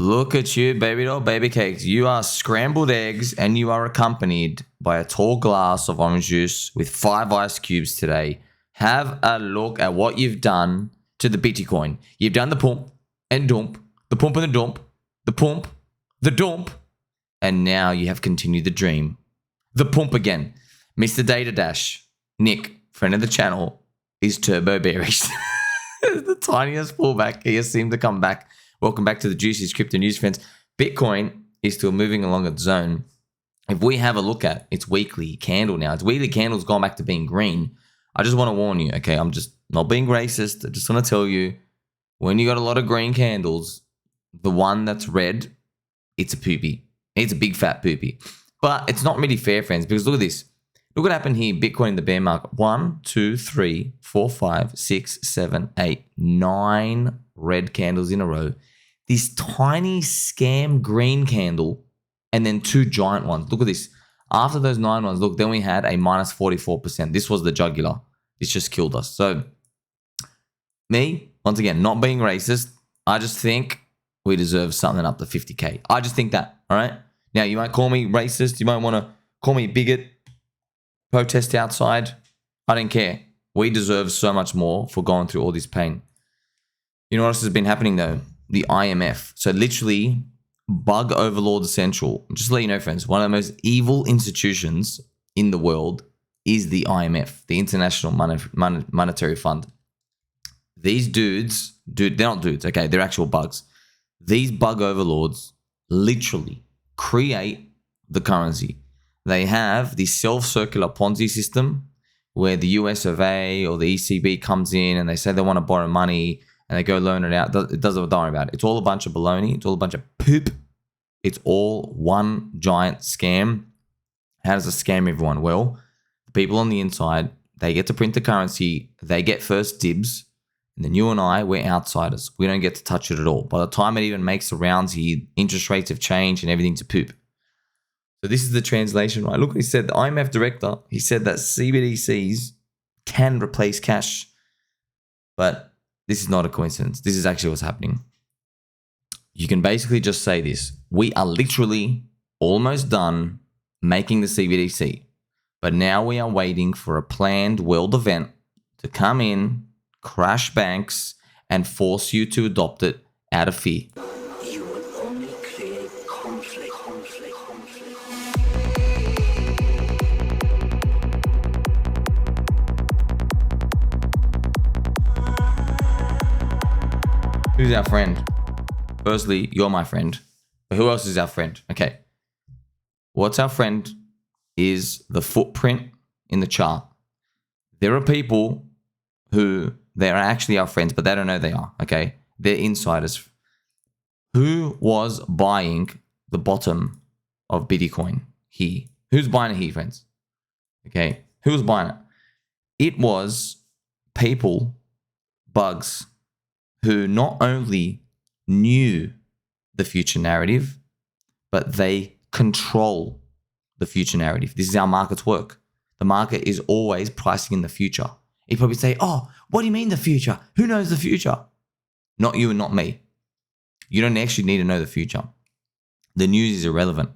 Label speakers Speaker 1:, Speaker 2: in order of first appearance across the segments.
Speaker 1: Look at you, baby doll, baby cakes. You are scrambled eggs and you are accompanied by a tall glass of orange juice with 5 ice cubes today. Have a look at what you've done to the Bitcoin. You've done the pump and dump, the pump and the dump, the pump, the dump, and now you have continued the dream. The pump again. Mr. DataDash, Nick, friend of the channel, is turbo bearish. The tiniest pullback. He has seemed to come back. Welcome back to the Juicy's Crypto News, friends. Bitcoin is still moving along its zone. If we have a look at its weekly candle now, its weekly candle's gone back to being green. I just want to warn you, okay? I'm just not being racist. I just want to tell you, when you got a lot of green candles, the one that's red, it's a poopy. It's a big fat poopy. But it's not really fair, friends, because look at this. Look what happened here. Bitcoin in the bear market. 1, 2, 3, 4, 5, 6, 7, 8, 9 red candles in a row. This tiny scam green candle and then 2 giant ones. Look at this. After those 9 ones, look, then we had a minus 44%. This was the jugular. This just killed us. So me, once again, not being racist, I just think we deserve something up to 50K. I just think that, all right? Now, you might call me racist. You might want to call me bigot. Protest outside. I don't care. We deserve so much more for going through all this pain. You know what else has been happening though? The IMF. So literally, Bug Overlords Central. Just to let you know, friends, one of the most evil institutions in the world is the IMF, the International Monetary Fund. These dudes, they're not dudes, okay? They're actual bugs. These bug overlords literally create the currency. They have this self-circular Ponzi system where the US of A or the ECB comes in and they say they want to borrow money and they go loan it out. It doesn't worry about it. It's all a bunch of baloney. It's all a bunch of poop. It's all one giant scam. How does it scam everyone? Well, the people on the inside, they get to print the currency. They get first dibs. And then you and I, we're outsiders. We don't get to touch it at all. By the time it even makes the rounds here, interest rates have changed and everything's a poop. So this is the translation, right? Look, he said, the IMF director, he said that CBDCs can replace cash. But this is not a coincidence. This is actually what's happening. You can basically just say this. We are literally almost done making the CBDC. But now we are waiting for a planned world event to come in, crash banks, and force you to adopt it out of fear.
Speaker 2: You will only create conflict.
Speaker 1: Who's our friend? Firstly, you're my friend. But who else is our friend? Okay. What's our friend is the footprint in the chart. There are people who, they're actually our friends, but they don't know they are, okay? They're insiders. Who was buying the bottom of Bitcoin here? Who's buying it here, friends? Okay. Who was buying it? It was people, bugs, who not only knew the future narrative, but they control the future narrative. This is how markets work. The market is always pricing in the future. You probably say, oh, what do you mean the future? Who knows the future? Not you and not me. You don't actually need to know the future. The news is irrelevant.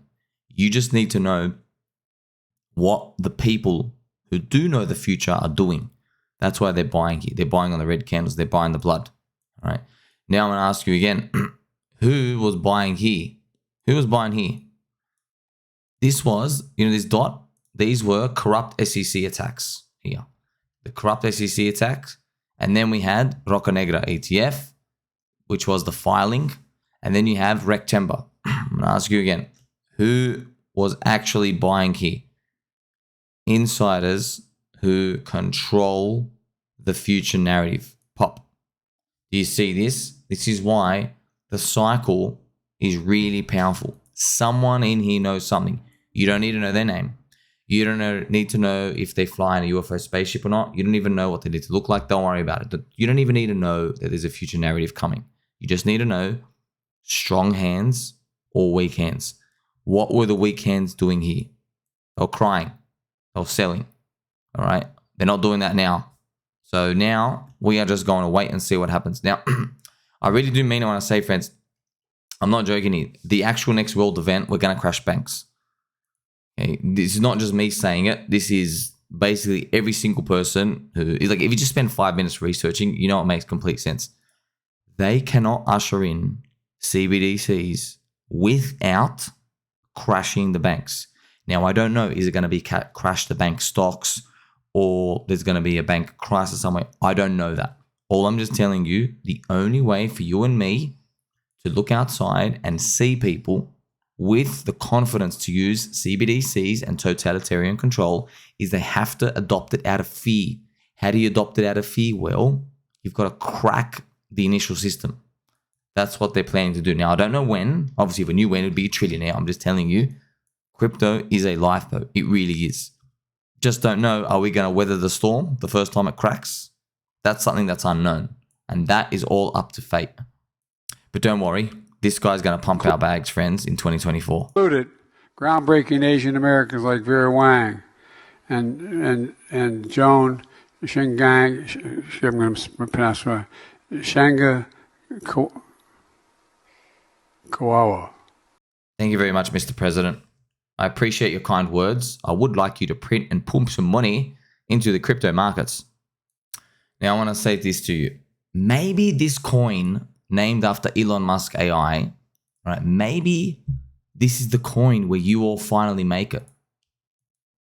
Speaker 1: You just need to know what the people who do know the future are doing. That's why they're buying here. They're buying on the red candles. They're buying the blood. All right. Now I'm going to ask you again, who was buying here? Who was buying here? This was, this dot, these were corrupt SEC attacks here. The corrupt SEC attacks. And then we had Roca Negra ETF, which was the filing. And then you have Rectember. I'm going to ask you again, who was actually buying here? Insiders who control the future narrative. Pop. Do you see this? This is why the cycle is really powerful. Someone in here knows something. You don't need to know their name. You don't need to know if they fly in a UFO spaceship or not. You don't even know what they need to look like. Don't worry about it. You don't even need to know that there's a future narrative coming. You just need to know strong hands or weak hands. What were the weak hands doing here? They were crying. They were selling. All right? They're not doing that now. So now we are just going to wait and see what happens. Now, I really do mean it when I say, friends, I'm not joking here. The actual next world event, we're going to crash banks. Okay? This is not just me saying it. This is basically every single person who is like, if you just spend 5 minutes researching, you know, it makes complete sense. They cannot usher in CBDCs without crashing the banks. Now, I don't know, is it going to be crash the bank stocks or there's going to be a bank crisis somewhere? I don't know that. All I'm just telling you, the only way for you and me to look outside and see people with the confidence to use CBDCs and totalitarian control is they have to adopt it out of fear. How do you adopt it out of fear? Well, you've got to crack the initial system. That's what they're planning to do. Now, I don't know when. Obviously, if I knew when, it would be a trillionaire. I'm just telling you, crypto is a lifeboat. It really is. Just don't know, are we going to weather the storm the first time it cracks? That's something that's unknown. And that is all up to fate. But don't worry, this guy's going to pump our bags, friends, in 2024.
Speaker 3: Included groundbreaking Asian Americans like Vera Wang and Joan Shingang, I'm going to pronounce right, Shanga Kawawa.
Speaker 1: Thank you very much, Mr. President. I appreciate your kind words. I would like you to print and pump some money into the crypto markets. Now, I want to say this to you. Maybe this coin named after Elon Musk AI, right? Maybe this is the coin where you all finally make it.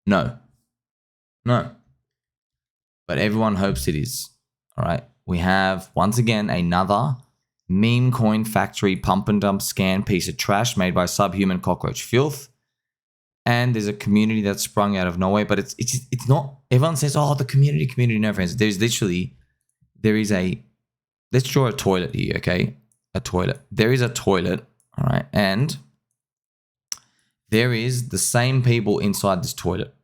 Speaker 1: No. But everyone hopes it is, all right? We have, once again, another meme coin factory pump and dump scan piece of trash made by subhuman cockroach filth. And there's a community that's sprung out of nowhere, but it's not. Everyone says, "Oh, the community." No, friends. There is a. Let's draw a toilet here, okay? A toilet. There is a toilet, all right, and there is the same people inside this toilet.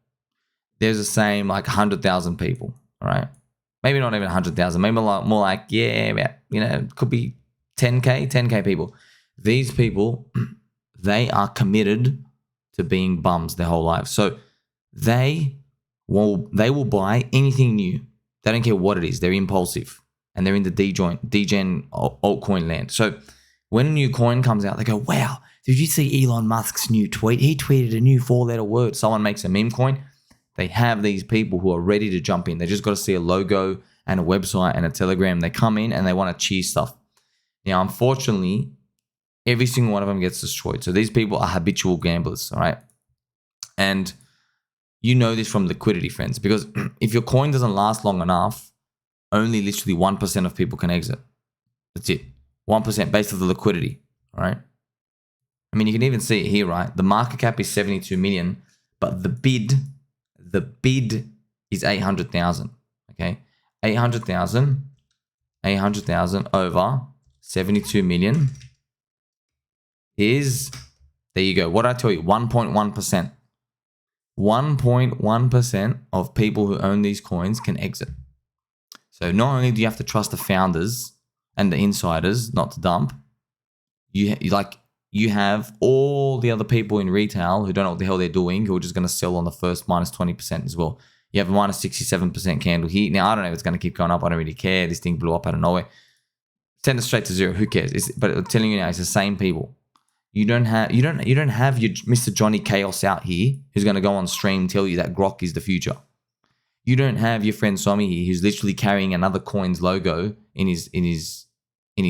Speaker 1: There's the same 100,000 people, all right? Maybe not even 100,000. Maybe more like it could be 10K people. These people, they are committed to being bums their whole life. So they will buy anything new. They don't care what it is. They're impulsive. And they're in the degen altcoin land. So when a new coin comes out, they go, wow, did you see Elon Musk's new tweet? He tweeted a new 4-letter word. Someone makes a meme coin. They have these people who are ready to jump in. They just got to see a logo and a website and a Telegram. They come in and they want to cheese stuff. Now, unfortunately, every single one of them gets destroyed. So these people are habitual gamblers, all right? And you know this from liquidity, friends, because if your coin doesn't last long enough, only literally 1% of people can exit. That's it. 1% based on the liquidity, all right? I mean, you can even see it here, right? The market cap is 72 million, but the bid is 800,000, okay? 800,000 over 72 million is, there you go. What did I tell you? 1.1%. 1.1% of people who own these coins can exit. So not only do you have to trust the founders and the insiders not to dump, you have all the other people in retail who don't know what the hell they're doing, who are just going to sell on the first minus 20% as well. You have a minus 67% candle here. Now, I don't know if it's going to keep going up. I don't really care. This thing blew up out of nowhere. Send it straight to zero. Who cares? But I'm telling you now, it's the same people. You don't have your Mr. Johnny Chaos out here who's going to go on stream and tell you that Grok is the future. You don't have your friend Somi here who's literally carrying another coin's logo in his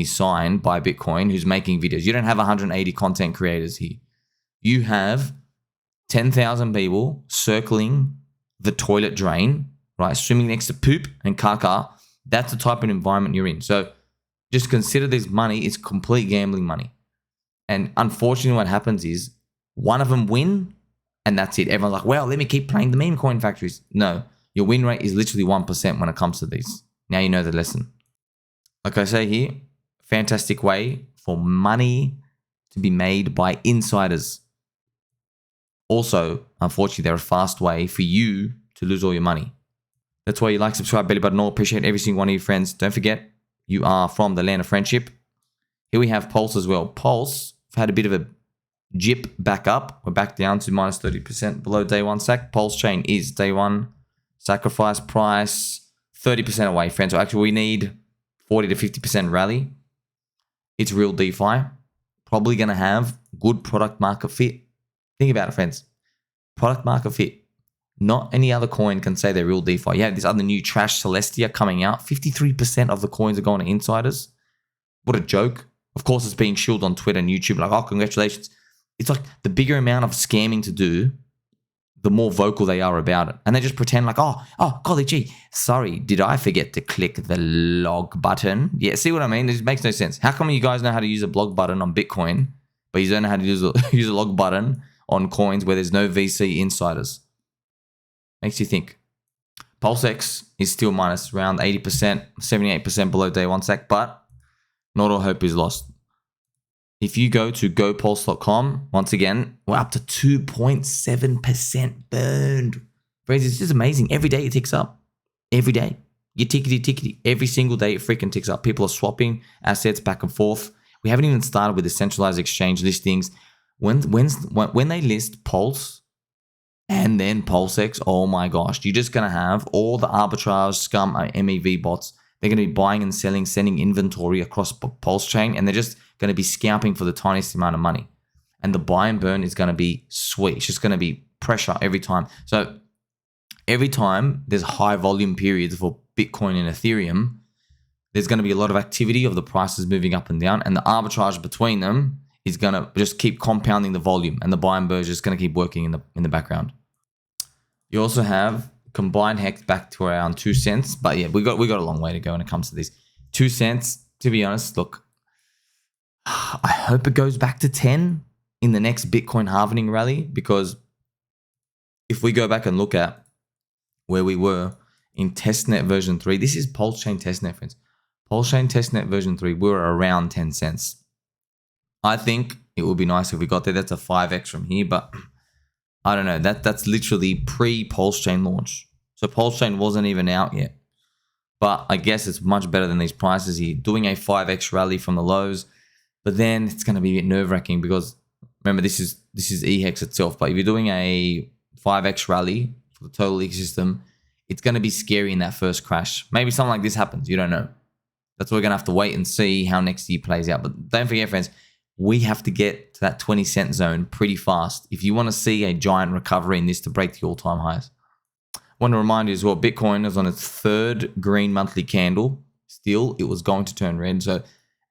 Speaker 1: sign by Bitcoin, who's making videos. You don't have 180 content creators here. You have 10,000 people circling the toilet drain, right? Swimming next to poop and caca. That's the type of environment you're in. So just consider this money is complete gambling money. And unfortunately, what happens is one of them win and that's it. Everyone's like, well, let me keep playing the meme coin factories. No, your win rate is literally 1% when it comes to these. Now you know the lesson. Like I say here, fantastic way for money to be made by insiders. Also, unfortunately, they're a fast way for you to lose all your money. That's why you like, subscribe, belly button all. Appreciate every single one of you friends. Don't forget, you are from the land of friendship. Here we have Pulse as well. Pulse, we've had a bit of a jip back up. We're back down to minus 30% below day one sack. PulseChain is day one sacrifice price 30% away, friends. So actually, we need 40 to 50% rally. It's real DeFi. probably going to have good product market fit. Think about it, friends. Product market fit. Not any other coin can say they're real DeFi. You have this other new trash Celestia coming out. 53% of the coins are going to insiders. What a joke. Of course, it's being shilled on Twitter and YouTube. Like, oh, congratulations. It's like the bigger amount of scamming to do, the more vocal they are about it. And they just pretend like, oh, golly gee, sorry, did I forget to click the log button? Yeah, see what I mean? It makes no sense. How come you guys know how to use a blog button on Bitcoin, but you don't know how to use a log button on coins where there's no VC insiders? Makes you think. PulseX is still minus around 80%, 78% below day one stack, but not all hope is lost. If you go to gopulse.com, once again, we're up to 2.7% burned. Friends, it's just amazing. Every day it ticks up. Every day. You tickety. Every single day it freaking ticks up. People are swapping assets back and forth. We haven't even started with the centralized exchange listings. When they list Pulse and then PulseX, oh my gosh, you're just going to have all the arbitrage, scum, MEV bots. They're going to be buying and selling, sending inventory across PulseChain, and they're just going to be scalping for the tiniest amount of money. And the buy and burn is going to be sweet. It's just going to be pressure every time. So every time there's high volume periods for Bitcoin and Ethereum, there's going to be a lot of activity of the prices moving up and down, and the arbitrage between them is going to just keep compounding the volume, and the buy and burn is just going to keep working in the background. You also have combined hex back to around 2 cents, but yeah, we got a long way to go when it comes to these 2 cents. To be honest, look, I hope it goes back to 10 in the next Bitcoin halving rally, because if we go back and look at where we were in Testnet version 3, this is PulseChain Testnet, friends. PulseChain Testnet version 3, we were around 10 cents. I think it would be nice if we got there. That's a 5x from here, but I don't know. That's literally pre-PulseChain launch. So PulseChain wasn't even out yet. But I guess it's much better than these prices here. Doing a 5x rally from the lows, but then it's going to be a bit nerve-wracking because remember, this is EHEX itself. But if you're doing a 5x rally for the total ecosystem, it's going to be scary in that first crash. Maybe something like this happens. You don't know. That's why we're going to have to wait and see how next year plays out. But don't forget, friends, we have to get to that 20 cent zone pretty fast if you want to see a giant recovery in this to break the all-time highs. I want to remind you as well, Bitcoin is on its third green monthly candle. Still, it was going to turn red. So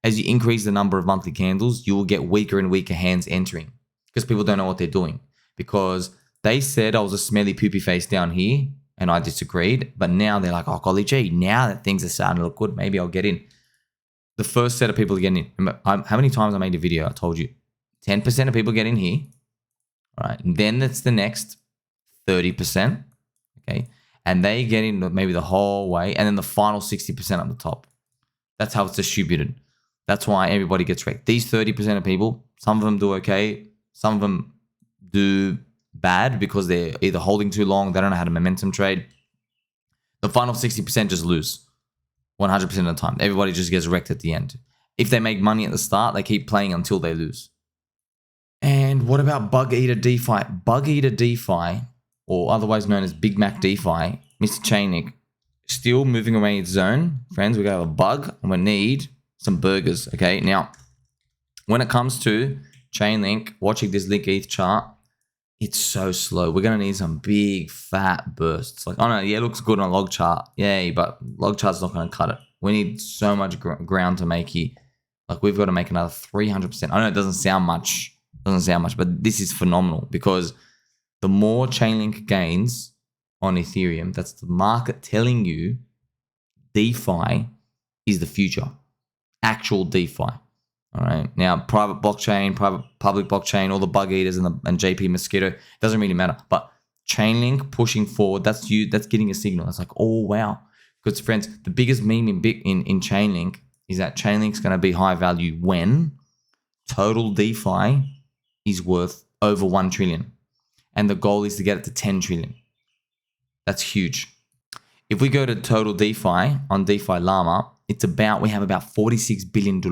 Speaker 1: as you increase the number of monthly candles, you will get weaker and weaker hands entering because people don't know what they're doing. Because they said I was a smelly poopy face down here and I disagreed. But now they're like, oh, golly gee, now that things are starting to look good, maybe I'll get in. The first set of people getting in. Remember, how many times I made a video? I told you 10% of people get in here. All right. And then it's the next 30%. Okay. And they get in maybe the whole way. And then the final 60% at the top. That's how it's distributed. That's why everybody gets wrecked. These 30% of people, some of them do okay. Some of them do bad because they're either holding too long. They don't know how to momentum trade. The final 60% just lose. 100% of the time. Everybody just gets wrecked at the end. If they make money at the start, they keep playing until they lose. And what about Bug Eater DeFi? Bug Eater DeFi, or otherwise known as Big Mac DeFi, Mr. ChainLink, still moving away its zone. Friends, we got a bug and we need some burgers. Okay, now, when it comes to ChainLink, watching this Link ETH chart, it's so slow. We're going to need some big fat bursts. Like, oh no, yeah, it looks good on a log chart. Yay, but log chart's not going to cut it. We need so much ground to make here. Like, we've got to make another 300%. I know it doesn't sound much, but this is phenomenal because the more Chainlink gains on Ethereum, that's the market telling you DeFi is the future. Actual DeFi. All right. Now, private blockchain, public blockchain, all the bug eaters and JP Mosquito, doesn't really matter. But Chainlink pushing forward, that's getting a signal. It's like, oh wow. Because friends, the biggest meme in Chainlink is that Chainlink's going to be high value when total DeFi is worth over 1 trillion. And the goal is to get it to 10 trillion. That's huge. If we go to total DeFi on DeFi Llama, we have about $46 billion.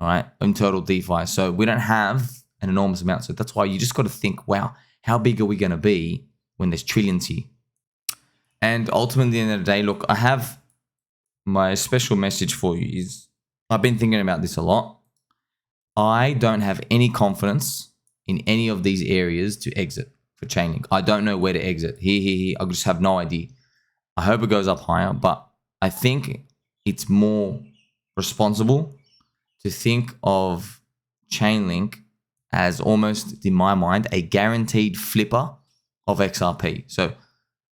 Speaker 1: All right, in total DeFi. So we don't have an enormous amount. So that's why you just got to think, wow, how big are we going to be when there's trillions here? And ultimately, at the end of the day, look, I have my special message for you is I've been thinking about this a lot. I don't have any confidence in any of these areas to exit for Chainlink. I don't know where to exit. Here. I just have no idea. I hope it goes up higher, but I think it's more responsible to think of Chainlink as almost, in my mind, a guaranteed flipper of XRP. So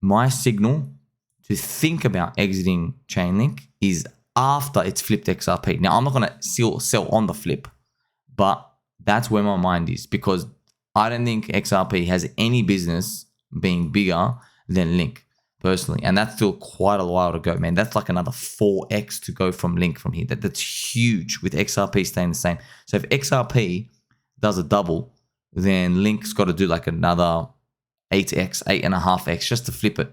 Speaker 1: my signal to think about exiting Chainlink is after it's flipped XRP. Now, I'm not going to sell on the flip, but that's where my mind is, because I don't think XRP has any business being bigger than Link, personally. And that's still quite a while to go, man. That's like another 4x to go from Link from here. That's huge with XRP staying the same. So if XRP does a double, then Link's got to do like another 8x, 8.5x just to flip it.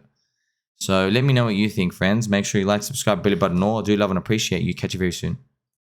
Speaker 1: So let me know what you think, friends. Make sure you like, subscribe, belly button all. I do love and appreciate you. Catch you very soon.